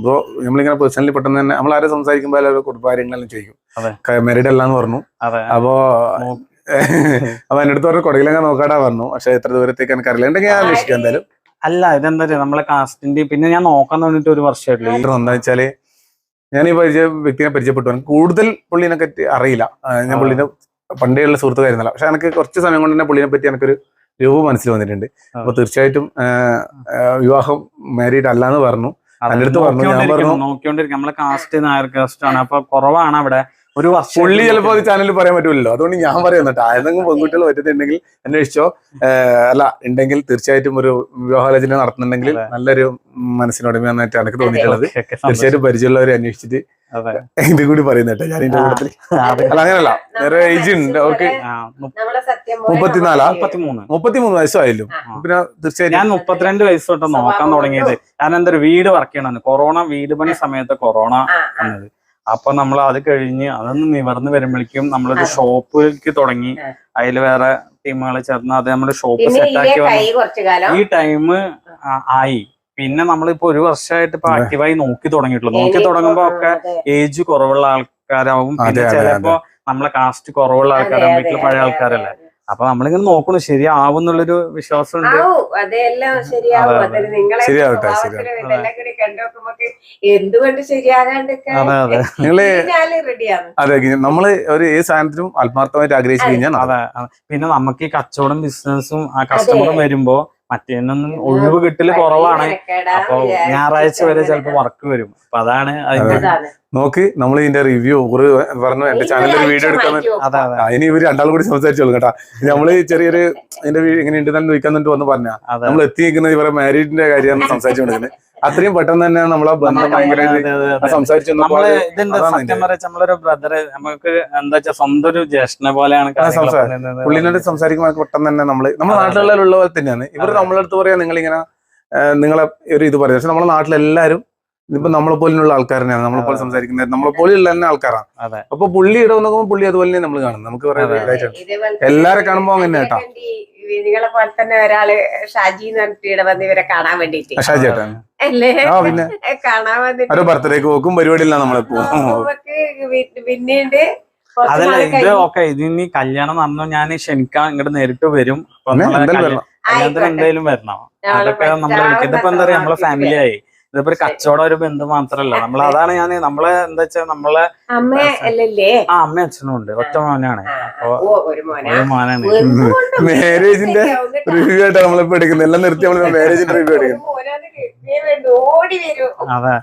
Bro നമ്മളിങ്ങനെ personally പെട്ടെന്ന് തന്നെ നമ്മൾ ആരും സംസാരിക്കുമ്പോൾ എല്ലാവരും കുടുംബ കാര്യങ്ങളെല്ലാം ചോദിക്കും. മെരീഡ് അല്ലാന്ന് പറഞ്ഞു. അപ്പോ അപ്പൊ എന്റെ അടുത്ത് പറഞ്ഞു കൊടകിലങ്ങ നോക്കാടാ പറഞ്ഞു. പക്ഷെ എത്ര ദൂരത്തേക്ക് എനിക്ക് അറിയില്ല. ഉണ്ടെങ്കിൽ ഞാൻ അന്വേഷിക്കാം എന്തായാലും. അല്ല ഇതെന്താ നമ്മളെ കാസ്റ്റിന്റെ പിന്നെ ഞാൻ നോക്കാൻ തോന്നിട്ട് ഒരു വർഷമായിട്ടില്ല. എന്താ വെച്ചാല് ഞാൻ ഈ വ്യക്തിനെ പരിചയപ്പെട്ടു. എനിക്ക് കൂടുതൽ പുള്ളിനെ പറ്റി അറിയില്ല. ഞാൻ പുള്ളിനെ പണ്ടേ ഉള്ള സുഹൃത്ത് കാര്യമല്ല. പക്ഷെ എനിക്ക് കുറച്ച് സമയം കൊണ്ട് തന്നെ പുള്ളിനെ പറ്റി എനിക്കൊരു രൂപം മനസ്സിൽ വന്നിട്ടുണ്ട്. അപ്പൊ തീർച്ചയായിട്ടും വിവാഹം മാരീഡ് അല്ലാന്ന് പറഞ്ഞു. എന്റെ അടുത്ത് പറഞ്ഞു. ഞാൻ പറഞ്ഞു നോക്കിക്കൊണ്ടിരിക്കും. നമ്മളെ കാസ്റ്റ് നായർ കാസ്റ്റ് ആണ്. അപ്പൊ കുറവാണ് അവിടെ. ഒരു വർഷം പുള്ളി ചിലപ്പോൾ ചാനലിൽ പറയാൻ പറ്റൂലല്ലോ. അതുകൊണ്ട് ഞാൻ പറയുന്നിട്ട് ആരെങ്കിലും പെൺകുട്ടികൾ പറ്റുന്നുണ്ടെങ്കിൽ അന്വേഷിച്ചോ. അല്ല ഉണ്ടെങ്കിൽ തീർച്ചയായിട്ടും ഒരു വിവാഹാലോചന നടത്തുന്നുണ്ടെങ്കിൽ നല്ലൊരു മനസ്സിനുടമയായിട്ട് എനിക്ക് തോന്നിയിട്ടുള്ളത്. തീർച്ചയായിട്ടും പരിചയമുള്ളവരെ അന്വേഷിച്ചിട്ട് ഇത് കൂടി പറയുന്നേട്ടെ. ഞാൻ ഇതിന്റെ കൂട്ടത്തിൽ അല്ല അങ്ങനല്ല, വേറെ ഏജ് ഉണ്ട് അവർക്ക്. 33 വയസ്സായാലും പിന്നെ തീർച്ചയായും ഞാൻ 32 വയസ്സ് തൊട്ട് നോക്കാൻ തുടങ്ങിയത്. ഞാൻ എന്തൊരു വീട് വർക്ക് ചെയ്യണമെന്ന്. കൊറോണ വീട് പണി സമയത്ത് കൊറോണ വന്നത്. അപ്പൊ നമ്മൾ അത് കഴിഞ്ഞ് അതൊന്ന് നിവർന്ന് വരുമ്പോഴേക്കും നമ്മളൊരു ഷോപ്പിലേക്ക് തുടങ്ങി. അതിൽ വേറെ ടീമുകളെ ചേർന്ന് അത് നമ്മുടെ ഷോപ്പ് സെറ്റാക്കി ഈ ടൈം ആയി. പിന്നെ നമ്മളിപ്പോ ഒരു വർഷമായിട്ട് ഇപ്പൊ ആക്റ്റീവായി നോക്കി തുടങ്ങിയിട്ടുള്ളൂ. നോക്കി തുടങ്ങുമ്പോ ഒക്കെ ഏജ് കുറവുള്ള ആൾക്കാരാവും. പിന്നെ ചിലപ്പോ നമ്മളെ കാസ്റ്റ് കുറവുള്ള ആൾക്കാരാവും. വീട്ടിൽ പഴയ ആൾക്കാരല്ലേ. അപ്പൊ നമ്മളിങ്ങനെ നോക്കണു ശരിയാവുന്നുള്ളൊരു വിശ്വാസം ഉണ്ട്. എന്തുകൊണ്ട് അതെ, നമ്മള് ഒരു ഏത് സാധനത്തിനും ആത്മാർത്ഥമായിട്ട് ആഗ്രഹിച്ചു കഴിഞ്ഞാൽ അതെ. പിന്നെ നമുക്ക് ഈ കച്ചവടം ബിസിനസ്സും ആ കസ്റ്റമറും വരുമ്പോ മറ്റേനൊന്നും ഒഴിവ് കിട്ടല് കുറവാണ്. അപ്പൊ ഞായറാഴ്ച വരെ ചിലപ്പോ വർക്ക് വരും. അപ്പൊ അതാണ് അതിന്റെ നോക്ക്. നമ്മൾ ഇതിന്റെ റിവ്യൂ പറഞ്ഞു എന്റെ ചാനലിൽ ഒരു വീഡിയോ എടുക്കാൻ. ഇനി ഇവര് രണ്ടാളും കൂടി സംസാരിച്ചോളൂ കേട്ടാ. നമ്മള് ചെറിയൊരു ഇതിന്റെ എങ്ങനെ ഉണ്ട് തന്നെ ചോദിക്കാൻ വന്ന് പറഞ്ഞാ നമ്മൾ എത്തി നിൽക്കുന്നത് ഇവരെ മാരീഡിന്റെ കാര്യമാണ് സംസാരിച്ചുകൊണ്ടിരിക്കുന്നത്. അത്രയും പെട്ടെന്ന് തന്നെ നമ്മളെ ബന്ധം ഭയങ്കര സംസാരിച്ചു. നമ്മളൊരു ബ്രദറ് നമുക്ക് എന്താ വെച്ചാൽ സ്വന്തം ഒരു ജ്യേഷ്ഠനെ പോലെയാണ്. പുള്ളിനോട് സംസാരിക്കുമ്പോൾ പെട്ടെന്ന് തന്നെ നമ്മുടെ നാട്ടിലുള്ള പോലെ തന്നെയാണ് ഇവർ നമ്മളെ അടുത്ത് പറയാ. നിങ്ങളിങ്ങനെ നിങ്ങളെ ഒരു ഇത് പറയാം. പക്ഷെ നമ്മുടെ നാട്ടിലെല്ലാരും ഇപ്പൊ നമ്മളെ പോലുള്ള ആൾക്കാർ തന്നെയാണ്. നമ്മളെ പോലെ സംസാരിക്കുന്നത് നമ്മളെ പോലെയുള്ള തന്നെ ആൾക്കാരാണ്. അപ്പൊ പുള്ളി ഇവിടെ നോക്കുമ്പോൾ പുള്ളി അതുപോലെ തന്നെ നമ്മൾ കാണും. നമുക്ക് എല്ലാരെ കാണുമ്പോ അങ്ങനെ കേട്ടാ. നിങ്ങളെ പോലെ തന്നെ ഒരാള് ഷാജി ഇവിടെ വന്ന് ഇവരെ കാണാൻ വേണ്ടിട്ട്. ഷാജി ചേട്ടൻ പിന്നെ കാണാൻ വന്നിട്ട് ബർത്ത്ഡേക്ക് പോക്കും പരിപാടിയില്ല നമ്മളിപ്പോ. പിന്നീട് അതല്ല ഇത് ഓക്കെ. ഇതിനി കല്യാണം നടന്നു ഞാൻ ക്ഷണിക്കാൻ ഇങ്ങോട്ട് നേരിട്ട് വരും. കല്യാണത്തിന് എന്തായാലും വരണം. അതൊക്കെ നമ്മളെ വിളിക്കും. ഇതിപ്പോ എന്താ പറയാ നമ്മളെ ഫാമിലി ആയി. ഇതിപ്പോ ഒരു കച്ചവടം ഒരു ബന്ധം മാത്രല്ല. അതാണ് ഞാൻ നമ്മളെ എന്താ വെച്ചാൽ നമ്മളെ അമ്മ അച്ഛനും ഉണ്ട്. ഒറ്റ മോനാണ്. അപ്പൊ ഒരു മോനാണ്. മാരേജിന്റെ റിവ്യൂ ആയിട്ടാണ് നമ്മളിപ്പോ എടുക്കുന്നത്. എല്ലാം നിർത്തി നമ്മൾ മാരേജിന്റെ റിവ്യൂ എടുക്കുന്നത്. അതെ.